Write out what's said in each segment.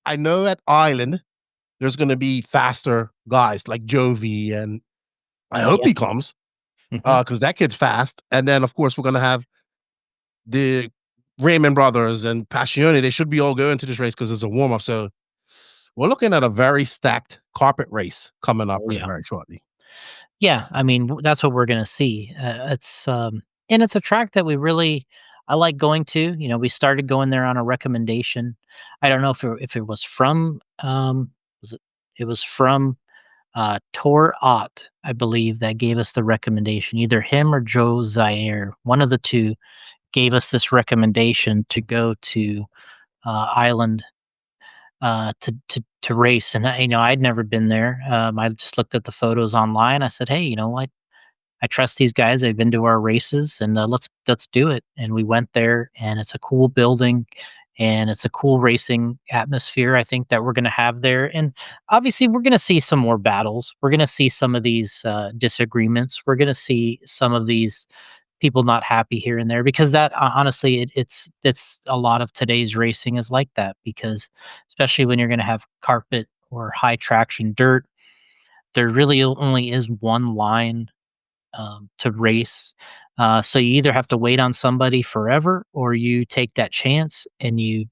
I know at Island there's going to be faster guys like Jovi, and I hope Yeah. he comes Mhm. because that kid's fast. And then of course we're going to have the Raymond brothers and Paccione. They should be all going to this race because it's a warm up. So we're looking at a very stacked carpet race coming up Oh, very, yeah. very shortly. Yeah, I mean, that's what we're gonna see. And it's a track that I like going to. You know, we started going there on a recommendation. I don't know if it was from, was it was from, Tor Ott, I believe, that gave us the recommendation. Either him or Joe Zaire, one of the 2 gave us this recommendation to go to, Island, to race, and I'd never been there. I just looked at the photos online. I said, "Hey, I trust these guys. They've been to our races, and let's do it." And we went there, and it's a cool building, and it's a cool racing atmosphere. I think that we're going to have there, and obviously, we're going to see some more battles. We're going to see some of these disagreements. We're going to see some of these people not happy here and there because that honestly, it's a lot of today's racing is like that because especially when you're going to have carpet or high traction dirt, there really only is one line to race. So you either have to wait on somebody forever or you take that chance and you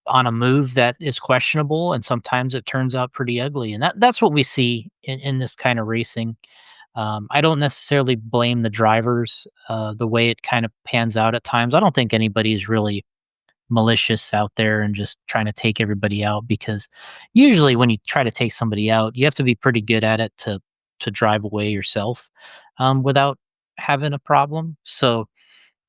on a move that is questionable and sometimes it turns out pretty ugly. And that's what we see in this kind of racing. I don't necessarily blame the drivers the way it kind of pans out at times. I don't think anybody is really malicious out there and just trying to take everybody out because usually when you try to take somebody out, you have to be pretty good at it to drive away yourself without having a problem. So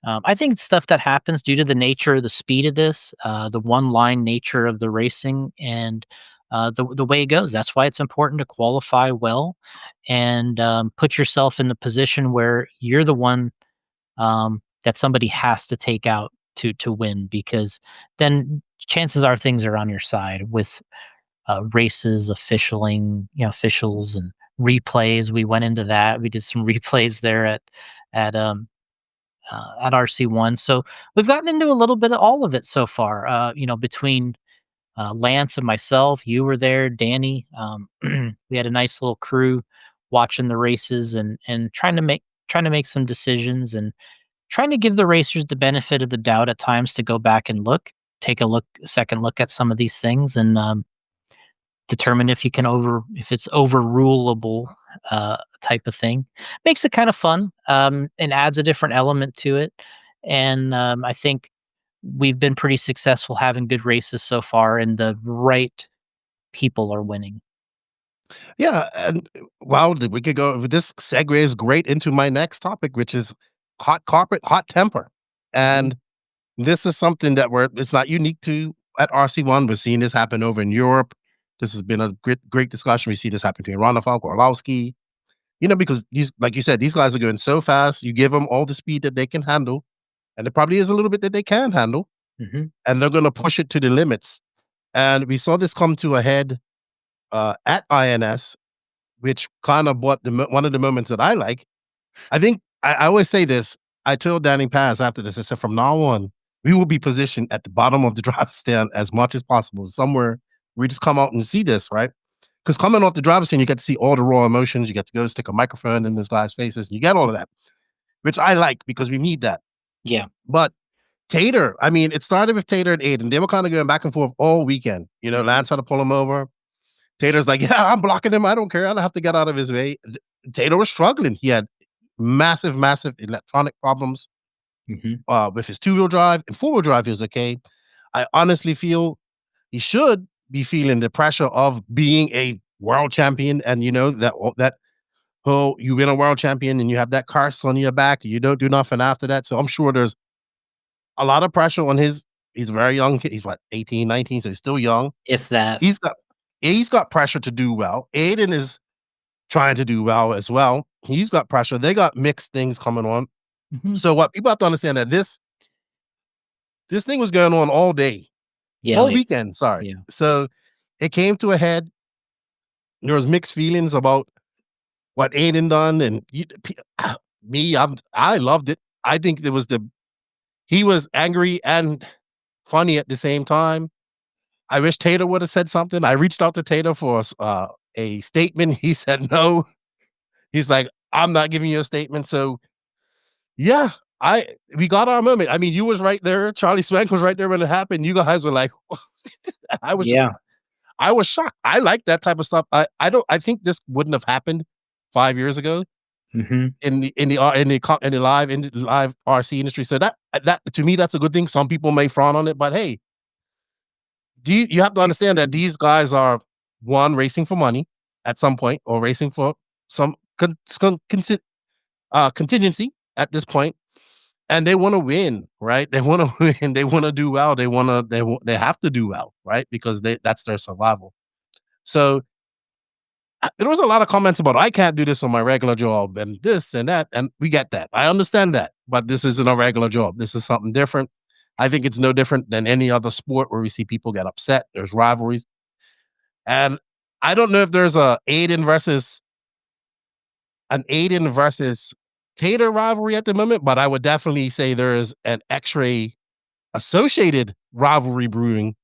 I think it's stuff that happens due to the nature, the speed of this, the one line nature of the racing, and the way it goes. That's why it's important to qualify well and put yourself in the position where you're the one that somebody has to take out to win, because then chances are things are on your side with races, officialing, officials and replays. We went into that. We did some replays there at at RC1. So we've gotten into a little bit of all of it so far. Between Lance and myself, you were there, Danny. We had a nice little crew watching the races and trying to make some decisions and trying to give the racers the benefit of the doubt at times to go back and take a second look at some of these things and determine if it's overrulable type of thing. Makes it kind of fun and adds a different element to it. And I think we've been pretty successful having good races so far, and the right people are winning. Yeah, and wow, we could go. This segues great into my next topic, which is hot carpet, hot temper, Mhm. and this is something that it's not unique to at RC1. We're seeing this happen over in Europe. This has been a great discussion. We see this happen to Ronafal, Orlowski, because these, like you said, these guys are going so fast. You give them all the speed that they can handle, and there probably is a little bit that they can handle, Mhm. and they're going to push it to the limits. And we saw this come to a head at INS, which kind of brought one of the moments that I like. I think I always say this. I told Danny Paz after this, I said, from now on, we will be positioned at the bottom of the driver's stand as much as possible. Somewhere we just come out and see this, right? Because coming off the driver's stand, you get to see all the raw emotions. You get to go stick a microphone in this guy's faces, and you get all of that, which I like because we need that. Yeah. But Tater, I mean, it started with Tater and Aydin. They were kind of going back and forth all weekend. Mhm. Lance had to pull him over. Tater's like, yeah, I'm blocking him. I don't care. I don't have to get out of his way. Tater was struggling. He had massive, massive electronic problems Mhm. with his two-wheel drive and four-wheel drive. He was okay. I honestly feel he should be feeling the pressure of being a world champion, and that oh, you've been a world champion and you have that curse on your back. You don't do nothing after that. So I'm sure there's a lot of pressure on his. He's a very young kid. He's what, 18, 19, so he's still young. If that. He's got he's got pressure to do well. Aydin is trying to do well as well. He's got pressure. They got mixed things coming on. Mhm. So what people have to understand that this thing was going on all day, Yeah. Oh, all yeah. weekend. Sorry. Yeah. So it came to a head. There was mixed feelings about what Aiden done, and me. I loved it. I think he was angry and funny at the same time. I wish Tater would have said something. I reached out to Tater for a statement. He said no. He's like, I'm not giving you a statement. So yeah, we got our moment. I mean, you was right there. Charlie Swank was right there when it happened. You guys were like, I was just Yeah. I was shocked. I like that type of stuff. I think this wouldn't have happened 5 years ago Mhm. in the live RC industry. So that to me, that's a good thing. Some people may frown on it, but hey, you have to understand that these guys are one racing for money at some point, or racing for some contingency at this point, and they want to win, right? They want to win. They want to do well. They have to do well, right? Because that's their survival. So there was a lot of comments about I can't do this on my regular job and this and that, and we get that. I understand that, but this isn't a regular job. This is something different. I think it's no different than any other sport where we see people get upset. There's rivalries, and I don't know if there's an Aydin versus Tater rivalry at the moment, but I would definitely say there is an XRAY associated rivalry brewing